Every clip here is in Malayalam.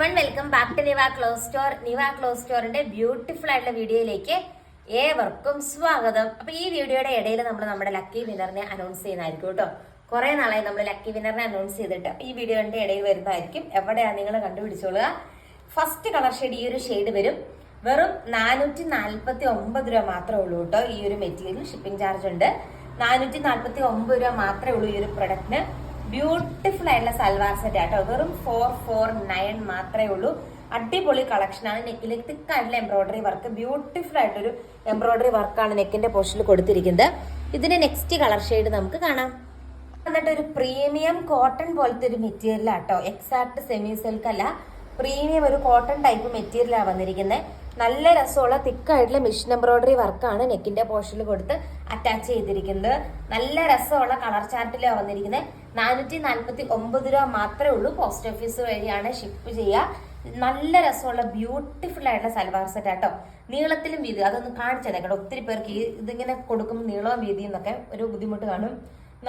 Everyone, welcome back to Niva cloth store. Niva cloth സ്റ്റോറിന്റെ ബ്യൂട്ടിഫുൾ ആയിട്ടുള്ള വീഡിയോയിലേക്ക് ഏവർക്കും സ്വാഗതം. അപ്പൊ ഈ വീഡിയോയുടെ ഇടയിൽ നമ്മൾ നമ്മുടെ ലക്കി വിന്നറിനെ അനൗൺസ് ചെയ്യുന്നതായിരിക്കും കേട്ടോ. കുറെ നാളായി നമ്മൾ ലക്കി വിന്നറിനെ അനൗൺസ് ചെയ്തിട്ട് ഈ വീഡിയോയുടെ ഇടയിൽ വരുന്നതായിരിക്കും. എവിടെയാണ് നിങ്ങൾ കണ്ടുപിടിച്ചോളുക. ഫസ്റ്റ് കളർ ഷെയ്ഡ് ഈ ഒരു ഷെയ്ഡ് വരും. വെറും 449 രൂപ മാത്രമേ ഉള്ളൂ കേട്ടോ. ഈ ഒരു മെറ്റീരിയൽ ഷിപ്പിംഗ് ചാർജ് ഉണ്ട്. 449 രൂപ മാത്രമേ ഉള്ളൂ ഈ ഒരു പ്രൊഡക്റ്റിന്. ബ്യൂട്ടിഫുൾ ആയിട്ടുള്ള സൽവാർ സെറ്റ് ആട്ടോ. വെറും 449 മാത്രമേ ഉള്ളൂ. അടിപൊളി കളക്ഷൻ ആണ്. നെക്കിലേക്ക് തിക്കായിട്ടുള്ള എംബ്രോയിഡറി വർക്ക്, ബ്യൂട്ടിഫുൾ ആയിട്ടൊരു എംബ്രോയിഡറി വർക്കാണ് നെക്കിന്റെ പോർഷനിൽ കൊടുത്തിരിക്കുന്നത്. ഇതിന്റെ നെക്സ്റ്റ് കളർ ഷെയ്ഡ് നമുക്ക് കാണാം. എന്നിട്ട് ഒരു പ്രീമിയം കോട്ടൺ പോലത്തെ ഒരു മെറ്റീരിയൽ ആട്ടോ. എക്സാക്ട് സെമി സിൽക്ക് അല്ല, പ്രീമിയം ഒരു കോട്ടൺ ടൈപ്പ് മെറ്റീരിയലാണ് വന്നിരിക്കുന്നത്. നല്ല രസമുള്ള തിക്കായിട്ടുള്ള മിഷൻ എംബ്രോയിഡറി വർക്കാണ് നെക്കിന്റെ പോർഷനിൽ കൊടുത്ത് അറ്റാച്ച് ചെയ്തിരിക്കുന്നത്. നല്ല രസമുള്ള കളർ ചാർട്ടിലാണ് വന്നിരിക്കുന്നത്. 449 രൂപ മാത്രമേ ഉള്ളൂ. പോസ്റ്റ് ഓഫീസ് വഴിയാണ് ഷിപ്പ് ചെയ്യുക. നല്ല രസമുള്ള ബ്യൂട്ടിഫുൾ ആയിട്ടുള്ള സൽവാർ സെറ്റ് ആട്ടോ. നീളത്തിലും വീതി അതൊന്ന് കാണിച്ചതേ കേട്ടോ. ഒത്തിരി പേർക്ക് ഇതിങ്ങനെ കൊടുക്കുമ്പോൾ നീളവും വീതിയും എന്നൊക്കെ ഒരു ബുദ്ധിമുട്ട് കാണും.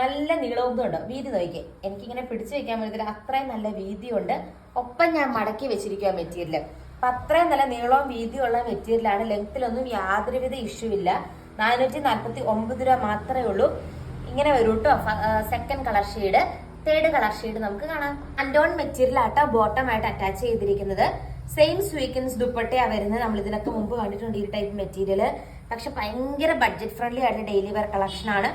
നല്ല നീളവും ഉണ്ട്. വീതി നോക്കിക്കേ, എനിക്കിങ്ങനെ പിടിച്ചു വെക്കാൻ പറ്റത്തില്ല, അത്രയും നല്ല വീതിയുണ്ട്. ഒപ്പം ഞാൻ മടക്കി വെച്ചിരിക്കുക മെറ്റീരിയൽ. അപ്പൊ അത്രയും നല്ല നീളവും വീതിയുള്ള മെറ്റീരിയലാണ്. ലെങ്ത്തിലൊന്നും യാതൊരുവിധ ഇഷ്യൂ ഇല്ല. 449 രൂപ മാത്രമേ ഉള്ളൂ. ഇങ്ങനെ വരും കേട്ടോ. Second colour shade, third colour shade നമുക്ക് കാണാം. അൻഡോൺ മെറ്റീരിയൽ ആട്ടോ ബോട്ടം ആയിട്ട് അറ്റാച്ച് ചെയ്തിരിക്കുന്നത്. സെയിം സ്വീക്കൻസ് ദുപ്പട്ടയാ വരുന്നത്. നമ്മൾ ഇതിനൊക്കെ മുമ്പ് കണ്ടിട്ടുണ്ട് ഈ ടൈപ്പ് മെറ്റീരിയൽ. പക്ഷെ ഭയങ്കര ബഡ്ജറ്റ് ഫ്രണ്ട്ലി ആയിട്ടുള്ള ഡെയിലി വെയർ കളക്ഷൻ ആണ്.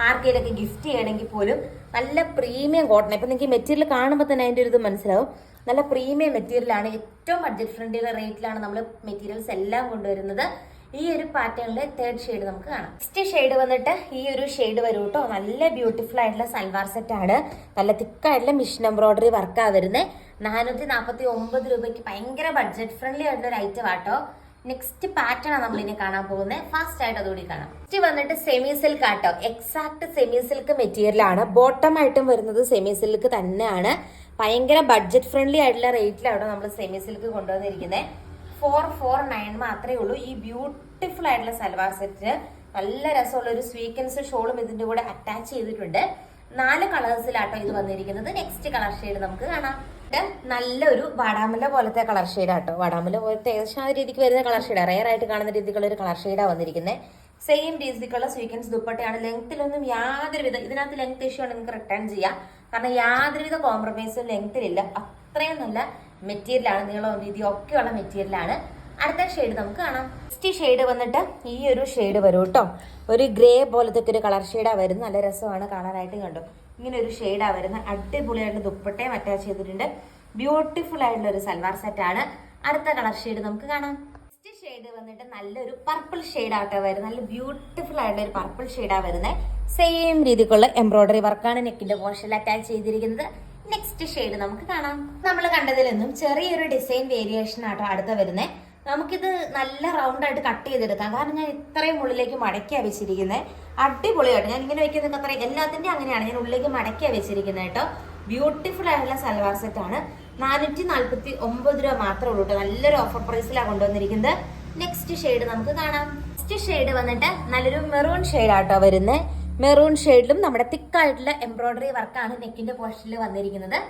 ആർക്കെങ്കിലൊക്കെ ഗിഫ്റ്റ് ചെയ്യണമെങ്കിൽ പോലും നല്ല പ്രീമിയം കോട്ടൺ. ഇപ്പൊ നിങ്ങൾക്ക് മെറ്റീരിയൽ കാണുമ്പോൾ തന്നെ അതിന്റെ ഒരു ഇത് മനസ്സിലാവും. നല്ല പ്രീമിയം മെറ്റീരിയൽ ആണ്. ഏറ്റവും ബഡ്ജറ്റ് ഫ്രണ്ട്ലി റേറ്റിലാണ് നമ്മൾ മെറ്റീരിയൽസ് എല്ലാം കൊണ്ടുവരുന്നത്. ഈ ഒരു പാറ്റേണിലെ തേർഡ് ഷെയ്ഡ് നമുക്ക് കാണാം. നെക്സ്റ്റ് ഷെയ്ഡ് വന്നിട്ട് ഈ ഒരു ഷെയ്ഡ് വരും കേട്ടോ. നല്ല ബ്യൂട്ടിഫുൾ ആയിട്ടുള്ള സൽവാർ സെറ്റ് ആണ്. നല്ല തിക്കായിട്ടുള്ള മിഷൻ എംബ്രോയിഡറി വർക്കാ വരുന്നത്. 449 രൂപയ്ക്ക് ഭയങ്കര ബഡ്ജറ്റ് ഫ്രണ്ട്ലി ആയിട്ടുള്ള ഒരു ഐറ്റം ആട്ടോ. നെക്സ്റ്റ് പാറ്റേൺ ആണ് നമ്മൾ ഇനി കാണാൻ പോകുന്നത്. ഫാസ്റ്റ് ആയിട്ട് അതുകൂടി കാണാം. നെക്സ്റ്റ് വന്നിട്ട് സെമി സിൽക്ക് ആട്ടോ. എക്സാക്ട് സെമി സിൽക്ക് മെറ്റീരിയൽ ആണ്. ബോട്ടം ആയിട്ടും വരുന്നത് സെമി സിൽക്ക് തന്നെയാണ്. ഭയങ്കര ബഡ്ജറ്റ് ഫ്രണ്ട്ലി ആയിട്ടുള്ള റേറ്റിലാണ് നമ്മൾ സെമി സിൽക്ക് കൊണ്ടുവന്നിരിക്കുന്നത്. 449 മാത്രമേ ഉള്ളൂ. ഈ ബ്യൂട്ടിഫുൾ ആയിട്ടുള്ള സൽവാർ സെറ്റിന് നല്ല രസമുള്ള ഒരു സ്വീക്കൻസ് ഷോളും ഇതിന്റെ കൂടെ അറ്റാച്ച് ചെയ്തിട്ടുണ്ട്. 4 കളേഴ്സിലാട്ടോ ഇത് വന്നിരിക്കുന്നത്. നെക്സ്റ്റ് കളർ ഷെയ്ഡ് നമുക്ക് കാണാം. നല്ലൊരു വാടാമുല്ല പോലത്തെ കളർ ഷെയ്ഡ് ആട്ടോ. വാടാമുല്ല പോലത്തെ ഏകദേശം ആ രീതിക്ക് വരുന്ന കളർ ഷെയ്ഡ്, റയർ ആയിട്ട് കാണുന്ന രീതിക്കുള്ള ഒരു കളർ ഷെയ്ഡാണ് വന്നിരിക്കുന്നത്. സെയിം രീതിക്കുള്ള സ്വീക്കൻസ് ദുപ്പട്ടയാണ്. ലെങ്ത്തിലൊന്നും യാതൊരുവിധ, ഇതിനകത്ത് ലെങ്ത് ഇഷ്യൂ ആണ്, നിങ്ങൾക്ക് റിട്ടേൺ ചെയ്യാം. കാരണം യാതൊരുവിധ കോംപ്രമൈസും ലെങ്ത്തിലില്ല. അത്രയും നല്ല മെറ്റീരിയലാണ്. നീളവും വീതിയും ഒക്കെയുള്ള മെറ്റീരിയലാണ്. അടുത്ത ഷെയ്ഡ് നമുക്ക് കാണാം. നെക്സ്റ്റ് ഷെയ്ഡ് വന്നിട്ട് ഈ ഒരു ഷെയ്ഡ് വരും കേട്ടോ. ഒരു ഗ്രേ പോലത്തെ ഒരു കളർ ഷെയ്ഡാണ് വരുന്നത്. നല്ല രസമാണ് കാണാനായിട്ട്. കണ്ടു, ഇങ്ങനെ ഒരു ഷെയ്ഡാണ് വരുന്നത്. അടിപൊളിയായിട്ടുള്ള ദുപ്പട്ടയും അറ്റാച്ച് ചെയ്തിട്ടുണ്ട്. ബ്യൂട്ടിഫുൾ ആയിട്ടുള്ള ഒരു സൽവാർ സെറ്റ് ആണ്. അടുത്ത കളർ ഷെയ്ഡ് നമുക്ക് കാണാം. നെക്സ്റ്റ് ഷെയ്ഡ് വന്നിട്ട് നല്ലൊരു പർപ്പിൾ ഷെയ്ഡ് ആട്ടോ വരുന്നത്. നല്ല ബ്യൂട്ടിഫുൾ ആയിട്ടുള്ള ഒരു പർപ്പിൾ ഷെയ്ഡാണ് വരുന്നത്. സെയിം രീതിക്കുള്ള എംബ്രോയിഡറി വർക്കാണ് നെക്കിന്റെ പോർഷനിൽ അറ്റാച്ച് ചെയ്തിരിക്കുന്നത്. നെക്സ്റ്റ് ഷെയ്ഡ് നമുക്ക് കാണാം. നമ്മൾ കണ്ടതിൽ നിന്നും ചെറിയൊരു ഡിസൈൻ വേരിയേഷൻ ആട്ടോ അടുത്ത വരുന്നത്. നമുക്കിത് നല്ല റൗണ്ട് ആയിട്ട് കട്ട് ചെയ്തെടുക്കാം. കാരണം ഞാൻ ഇത്രയും ഉള്ളിലേക്ക് മടക്കിയാണ് വെച്ചിരിക്കുന്നത്. അടിപൊളിയായിട്ട് ഞാൻ ഇങ്ങനെ വെക്കുന്നത് അത്രയും എല്ലാത്തിൻ്റെയും അങ്ങനെയാണ്. ഞാൻ ഉള്ളിലേക്ക് മടക്കിയാണ് വെച്ചിരിക്കുന്നത് കേട്ടോ. ബ്യൂട്ടിഫുൾ ആയിട്ടുള്ള സൽവാർ സെറ്റ് ആണ്. 449 രൂപ മാത്രമേ ഉള്ളൂ കേട്ടോ. നല്ലൊരു ഓഫർ പ്രൈസിലാണ് കൊണ്ടുവന്നിരിക്കുന്നത്. നെക്സ്റ്റ് ഷെയ്ഡ് നമുക്ക് കാണാം. നെക്സ്റ്റ് ഷെയ്ഡ് വന്നിട്ട് നല്ലൊരു മെറൂൺ ഷെയ്ഡ് ആട്ടോ വരുന്നത്. മെറൂൺ ഷെയ്ഡിലും നമ്മുടെ തിക്കായിട്ടുള്ള എംബ്രോയിഡറി വർക്കാണ് നെക്കിന്റെ പോർഷനിൽ വന്നിരിക്കുന്നത്.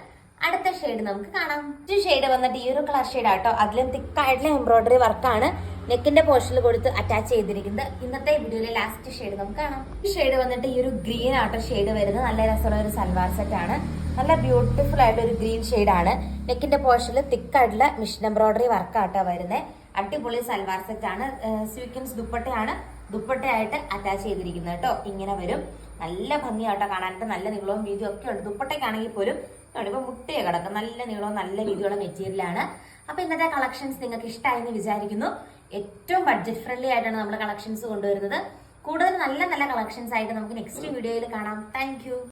അടുത്ത ഷെയ്ഡ് നമുക്ക് കാണാം. ഈ ഷെയ്ഡ് വന്നിട്ട് ഈ ഒരു കളർ ഷെയ്ഡ് ആട്ടോ. അതിലും തിക്കായിട്ടുള്ള എംബ്രോയിഡറി വർക്കാണ് നെക്കിന്റെ പോർഷനിൽ കൊടുത്ത് അറ്റാച്ച് ചെയ്തിരിക്കുന്നത്. ഇന്നത്തെ വീഡിയോയിലെ ലാസ്റ്റ് ഷെയ്ഡ് നമുക്ക് കാണാം. ഈ ഷെയ്ഡ് വന്നിട്ട് ഈ ഒരു ഗ്രീൻ ആട്ടോ ഷെയ്ഡ് വരുന്നത്. നല്ല രസമുള്ള ഒരു സൽവാർ സെറ്റ് ആണ്. നല്ല ബ്യൂട്ടിഫുൾ ആയിട്ടുള്ള ഒരു ഗ്രീൻ ഷെയ്ഡ് ആണ്. നെക്കിന്റെ പോർഷനിൽ തിക്കായിട്ടുള്ള മിഷൻ എംബ്രോയിഡറി വർക്കാട്ടോ വരുന്നത്. അടിപൊളി സൽവാർ സെറ്റ് ആണ്. സ്വീക്കൻസ് ദുപ്പട്ടയാണ് ദുപ്പട്ടയായിട്ട് അറ്റാച്ച് ചെയ്തിരിക്കുന്നത് കേട്ടോ. ഇങ്ങനെ വരും. നല്ല ഭംഗിയാട്ടോ കാണാനായിട്ട്. നല്ല നീളവും വീതിയും ഒക്കെ ഉണ്ട്. ദുപ്പട്ടയ്ക്കാണെങ്കിൽ പോലും ഇപ്പൊ മുട്ടയെ കിടക്കും. നല്ല നീളവും നല്ല വീതിയുള്ള മെറ്റീരിയലാണ്. അപ്പൊ ഇന്നത്തെ കളക്ഷൻസ് നിങ്ങൾക്ക് ഇഷ്ടമായെന്ന് വിചാരിക്കുന്നു. ഏറ്റവും ബഡ്ജറ്റ് ഫ്രണ്ട്ലി ആയിട്ടാണ് നമ്മൾ കളക്ഷൻസ് കൊണ്ടുവരുന്നത്. കൂടുതൽ നല്ല നല്ല കളക്ഷൻസ് ആയിട്ട് നമുക്ക് നെക്സ്റ്റ് വീഡിയോയിൽ കാണാം. താങ്ക്